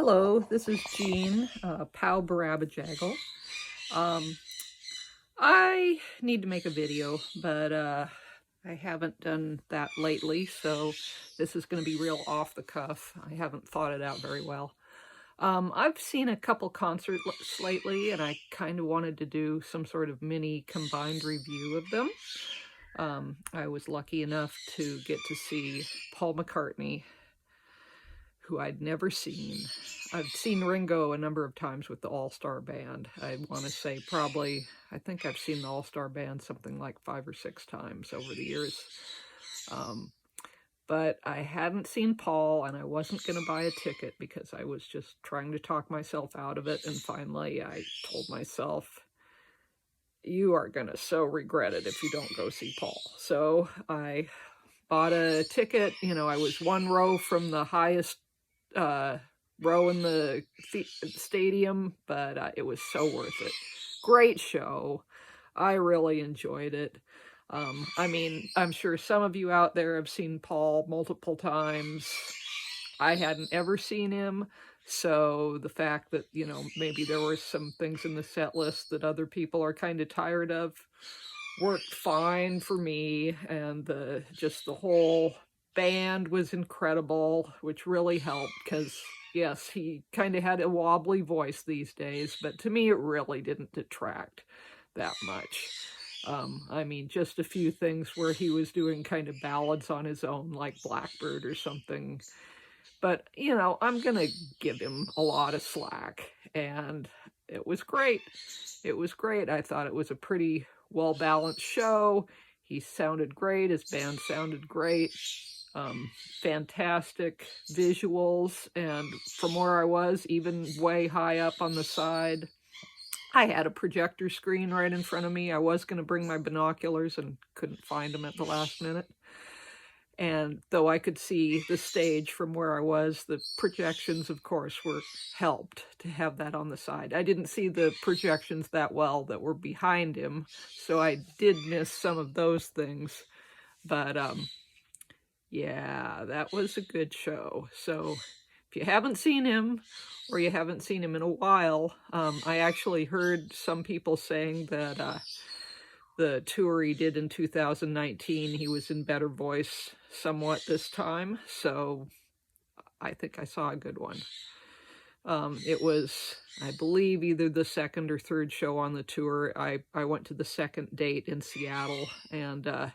Hello, this is Jean, Pow Barabajaggle. Um, I need to make a video, but I haven't done that lately, so this is going to be real off the cuff. I haven't thought it out very well. I've seen a couple concerts lately, and I kind of wanted to do some sort of mini combined review of them. I was lucky enough to get to see Paul McCartney, who I'd never seen. I've seen Ringo a number of times with the All-Star Band. I want to say I think I've seen the All-Star Band something like 5 or 6 times over the years. But I hadn't seen Paul, and I wasn't going to buy a ticket because I was just trying to talk myself out of it. And finally, I told myself, you are going to so regret it if you don't go see Paul. So I bought a ticket. I was one row from the highest row in the stadium, but it was so worth it. Great show. I really enjoyed it. I'm sure some of you out there have seen Paul multiple times. I hadn't ever seen him, so the fact that, maybe there were some things in the set list that other people are kind of tired of worked fine for me, and just the whole band was incredible, which really helped because, yes, he kind of had a wobbly voice these days, but to me it really didn't detract that much. Just a few things where he was doing kind of ballads on his own, like Blackbird or something. But, I'm going to give him a lot of slack, and it was great. It was great. I thought it was a pretty well-balanced show. He sounded great. His band sounded great. Fantastic visuals. And from where I was, even way high up on the side, I had a projector screen right in front of me. I was going to bring my binoculars and couldn't find them at the last minute. And though I could see the stage from where I was, the projections, of course, were helped to have that on the side. I didn't see the projections that well that were behind him, so I did miss some of those things. But, yeah, that was a good show. So if you haven't seen him, or you haven't seen him in a while, I actually heard some people saying that the tour he did in 2019, he was in better voice somewhat this time, so I think I saw a good one. It was, I believe, either the second or third show on the tour. I went to the second date in Seattle, and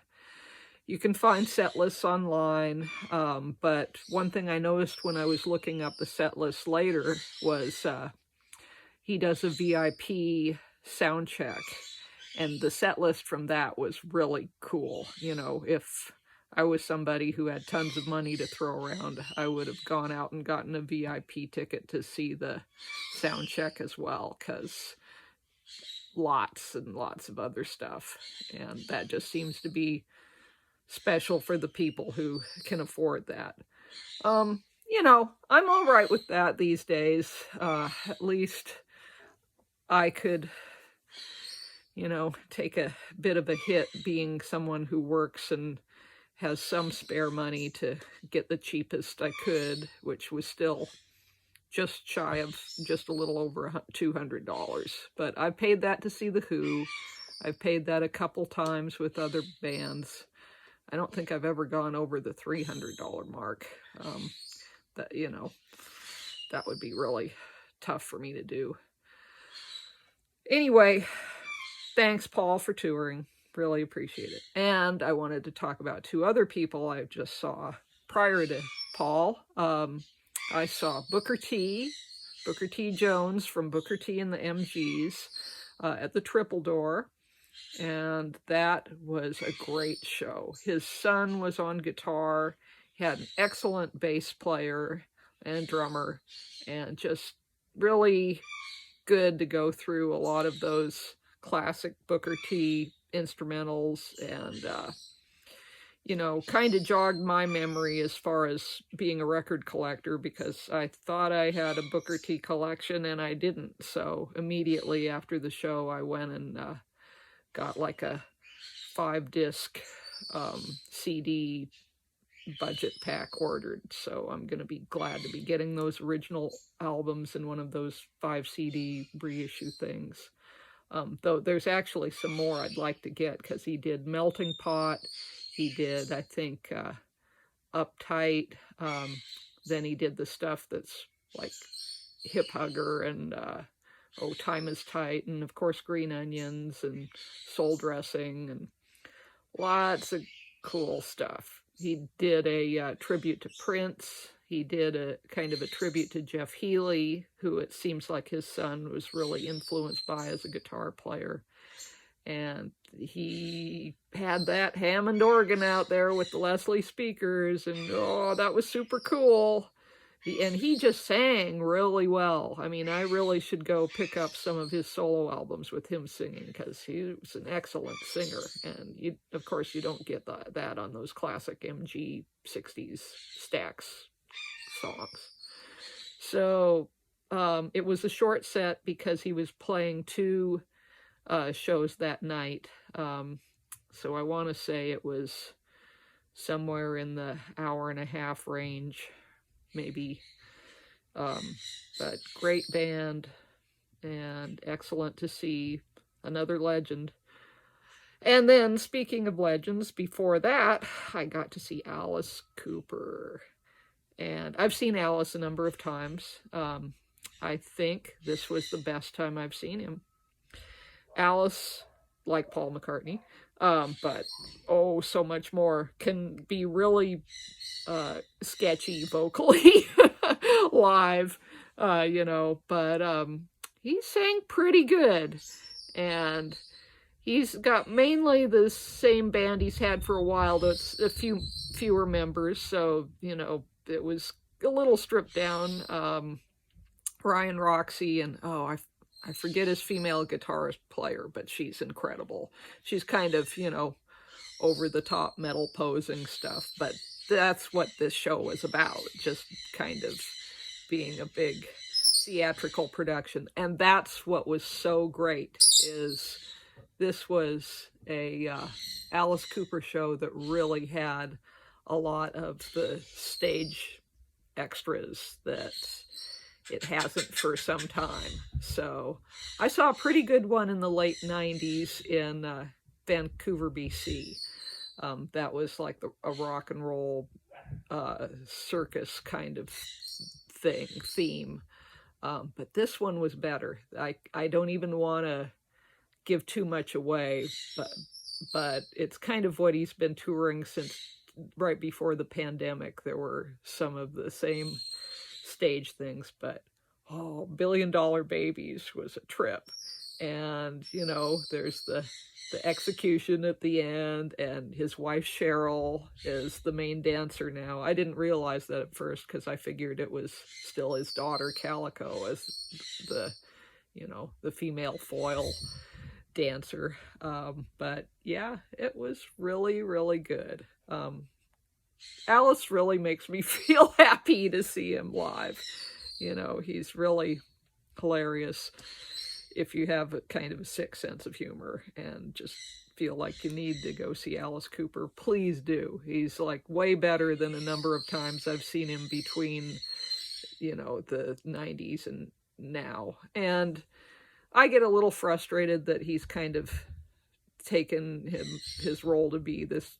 you can find set lists online, but one thing I noticed when I was looking up the set list later was he does a VIP sound check. And the set list from that was really cool. If I was somebody who had tons of money to throw around, I would have gone out and gotten a VIP ticket to see the sound check as well, because lots and lots of other stuff. And that just seems to be special for the people who can afford that. I'm all right with that these days. At least I could take a bit of a hit being someone who works and has some spare money to get the cheapest I could, which was still just shy of just a little over $200. But I paid that to see The Who. I've paid that a couple times with other bands. I don't think I've ever gone over the $300 mark. That would be really tough for me to do. Anyway, thanks, Paul, for touring. Really appreciate it. And I wanted to talk about 2 other people I just saw prior to Paul. I saw Booker T. Jones from Booker T and the MGs at the Triple Door. And that was a great show. His son was on guitar. He had an excellent bass player and drummer. And just really good to go through a lot of those classic Booker T instrumentals, and kind of jogged my memory as far as being a record collector, because I thought I had a Booker T collection and I didn't. So immediately after the show, I went and got like a 5-disc CD budget pack ordered, so I'm going to be glad to be getting those original albums in one of those 5 CD reissue things. Though there's actually some more I'd like to get, because he did Melting Pot, he did, I think, Uptight, then he did the stuff that's like Hip Hugger and Oh, Time is Tight, and of course Green Onions and Soul Dressing, and lots of cool stuff. He did a tribute to Prince. He did a kind of a tribute to Jeff Healey, who it seems like his son was really influenced by as a guitar player. And he had that Hammond organ out there with the Leslie speakers, and oh, that was super cool. And he just sang really well. I mean, I really should go pick up some of his solo albums with him singing, because he was an excellent singer. And of course, you don't get that on those classic MG 60s Stax songs. So it was a short set because he was playing 2 shows that night. So I want to say it was somewhere in the hour-and-a-half range, maybe. But great band, and excellent to see another legend. And then, speaking of legends, before that, I got to see Alice Cooper. And I've seen Alice a number of times. I think this was the best time I've seen him. Alice, like Paul McCartney, but oh, so much more, can be really sketchy vocally live, but he sang pretty good. And he's got mainly the same band he's had for a while, though it's a fewer members, so, it was a little stripped down. Ryan Roxy and, I forget his female guitarist player, but she's incredible. She's kind of, over-the-top metal posing stuff, but that's what this show was about, just kind of being a big theatrical production. And that's what was so great, is this was a Alice Cooper show that really had a lot of the stage extras that it hasn't for some time. So I saw a pretty good one in the late 90s in Vancouver, BC. That was like a rock and roll circus kind of theme. But this one was better. I don't even want to give too much away, but it's kind of what he's been touring since right before the pandemic. There were some of the same stage things, but Billion Dollar Babies was a trip. And there's the execution at the end, and his wife Cheryl is the main dancer now. I didn't realize that at first, because I figured it was still his daughter Calico as the female foil dancer. But yeah, it was really, really good. Alice really makes me feel happy to see him live. He's really hilarious if you have a kind of a sick sense of humor and just feel like you need to go see Alice Cooper. Please do. He's like way better than a number of times I've seen him between, the 90s and now. And I get a little frustrated that he's kind of taken his role to be this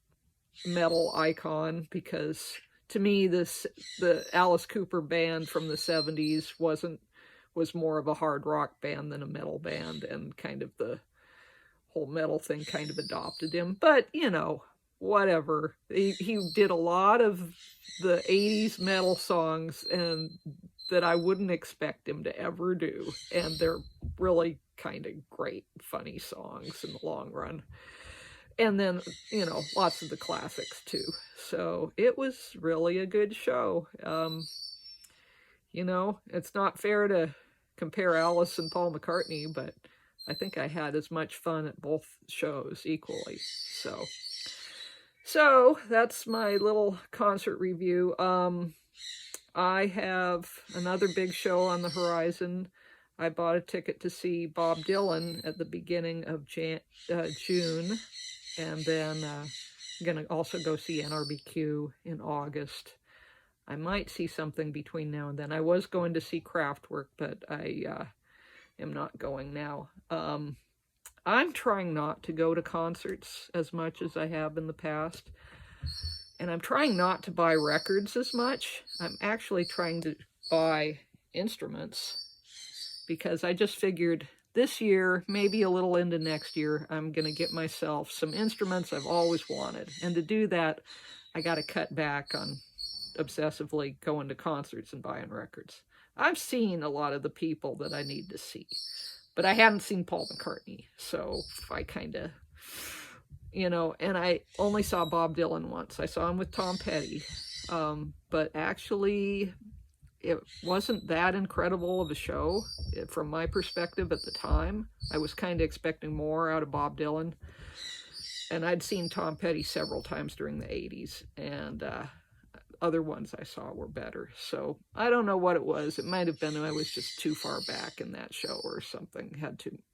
metal icon, because to me the Alice Cooper band from the 70s was more of a hard rock band than a metal band, and kind of the whole metal thing kind of adopted him. But whatever, he did a lot of the 80s metal songs and that I wouldn't expect him to ever do, and they're really kind of great, funny songs in the long run. And then, lots of the classics too. So it was really a good show. It's not fair to compare Alice and Paul McCartney, but I think I had as much fun at both shows equally. So that's my little concert review. I have another big show on the horizon. I bought a ticket to see Bob Dylan at the beginning of June. And then I'm going to also go see NRBQ in August. I might see something between now and then. I was going to see Kraftwerk, but I am not going now. I'm trying not to go to concerts as much as I have in the past. And I'm trying not to buy records as much. I'm actually trying to buy instruments because I just figured this year, maybe a little into next year, I'm going to get myself some instruments I've always wanted. And to do that, I got to cut back on obsessively going to concerts and buying records. I've seen a lot of the people that I need to see, but I haven't seen Paul McCartney. So I kind of, you know, and I only saw Bob Dylan once. I saw him with Tom Petty. But actually, it wasn't that incredible of a show from my perspective at the time. I was kind of expecting more out of Bob Dylan. And I'd seen Tom Petty several times during the 80s, and other ones I saw were better. So I don't know what it was. It might have been I was just too far back in that show or something,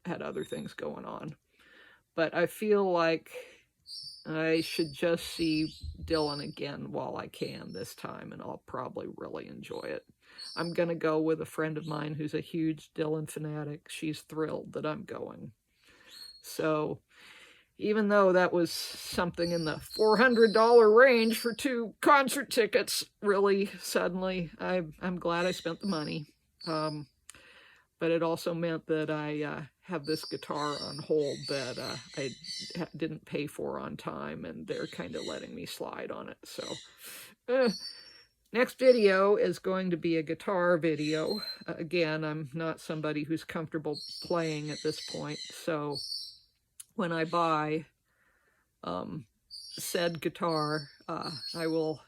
had other things going on. But I feel like I should just see Dylan again while I can this time, and I'll probably really enjoy it. I'm going to go with a friend of mine who's a huge Dylan fanatic. She's thrilled that I'm going. So even though that was something in the $400 range for 2 concert tickets, really, suddenly, I'm glad I spent the money. But it also meant that I have this guitar on hold that I didn't pay for on time, and they're kind of letting me slide on it. So next video is going to be a guitar video. Again, I'm not somebody who's comfortable playing at this point, so when I buy said guitar, I will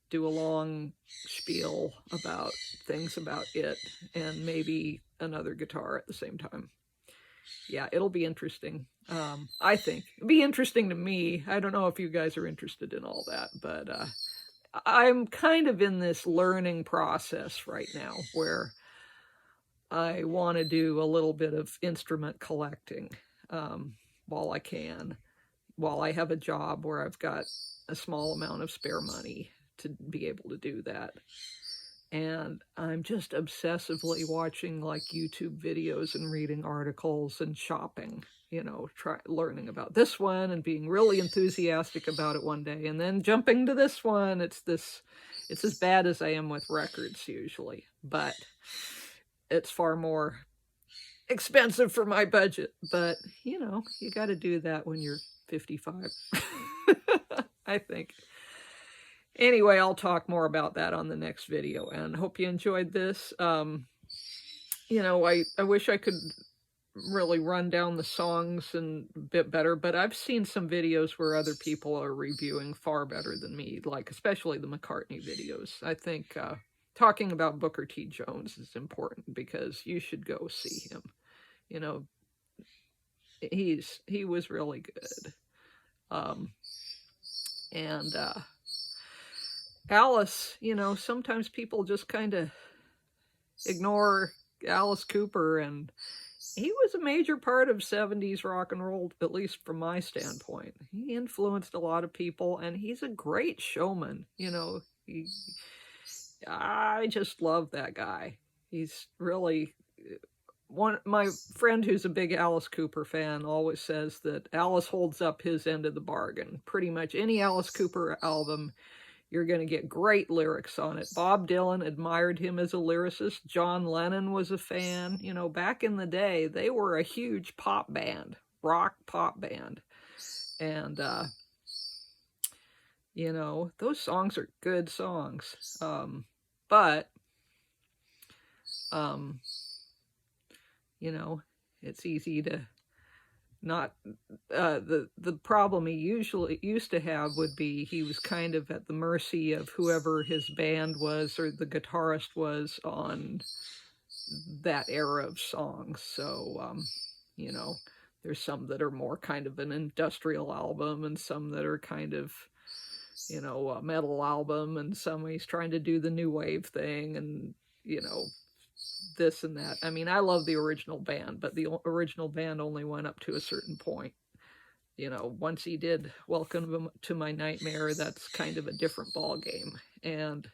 do a long spiel about things about it and maybe another guitar at the same time. Yeah, it'll be interesting. I think it'll be interesting to me. I don't know if you guys are interested in all that, but I'm kind of in this learning process right now where I want to do a little bit of instrument collecting while I can, while I have a job where I've got a small amount of spare money to be able to do that. And I'm just obsessively watching like YouTube videos and reading articles and shopping, you know, learning about this one and being really enthusiastic about it one day and then jumping to this one. It's as bad as I am with records usually, but it's far more expensive for my budget. But, you know, you got to do that when you're 55, I think. Anyway, I'll talk more about that on the next video, and hope you enjoyed this. You know, I wish I could really run down the songs and a bit better, but I've seen some videos where other people are reviewing far better than me, like especially the McCartney videos. I think talking about Booker T. Jones is important because you should go see him. You know, he was really good. And Alice, you know, sometimes people just kind of ignore Alice Cooper, and he was a major part of 70s rock and roll, at least from my standpoint. He influenced a lot of people, and he's a great showman. You know, I just love that guy. He's really my friend who's a big Alice Cooper fan always says that Alice holds up his end of the bargain. Pretty much any Alice Cooper album, you're going to get great lyrics on it. Bob Dylan admired him as a lyricist. John Lennon was a fan. You know, back in the day, they were a huge pop band, rock pop band. And, you know, those songs are good songs. But, you know, it's easy to not, the problem he usually used to have would be he was kind of at the mercy of whoever his band was or the guitarist was on that era of songs. So, you know, there's some that are more kind of an industrial album and some that are kind of, you know, a metal album, and some he's trying to do the new wave thing and, you know, this and that. I mean, I love the original band, but the original band only went up to a certain point. You know, once he did Welcome to My Nightmare, that's kind of a different ball game. And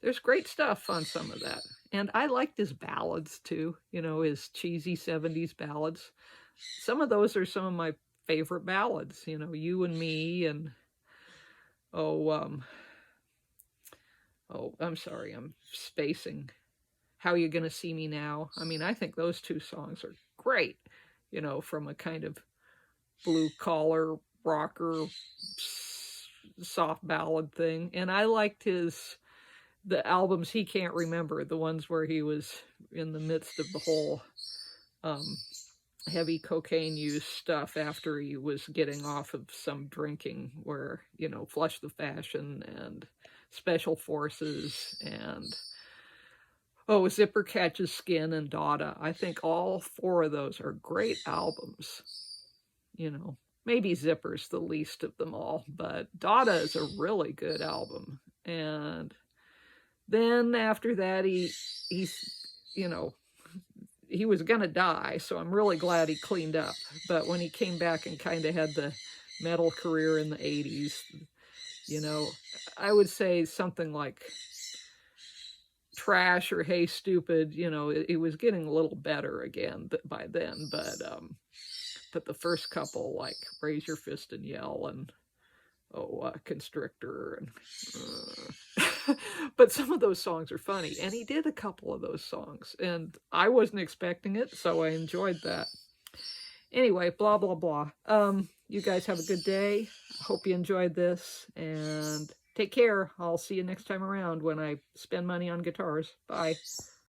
there's great stuff on some of that. And I liked his ballads too, you know, his cheesy 70s ballads. Some of those are some of my favorite ballads, you know, You and Me and oh I'm sorry, I'm spacing. How You Gonna See Me Now? I mean, I think those two songs are great, you know, from a kind of blue collar rocker soft ballad thing. And I liked the albums he can't remember, the ones where he was in the midst of the whole heavy cocaine use stuff after he was getting off of some drinking, where, you know, Flush the Fashion and Special Forces and Zipper Catches Skin and Dada. I think all four of those are great albums. You know, maybe Zipper's the least of them all, but Dada is a really good album. And then after that, he's, you know, he was gonna die, so I'm really glad he cleaned up. But when he came back and kind of had the metal career in the 80s, you know, I would say something like Trash or Hey Stupid, you know, it was getting a little better again by then. But the first couple, like Raise Your Fist and Yell and Constrictor, and but some of those songs are funny, and he did a couple of those songs, and I wasn't expecting it, so I enjoyed that. Anyway, blah blah blah. You guys have a good day. Hope you enjoyed this, and take care. I'll see you next time around when I spend money on guitars. Bye.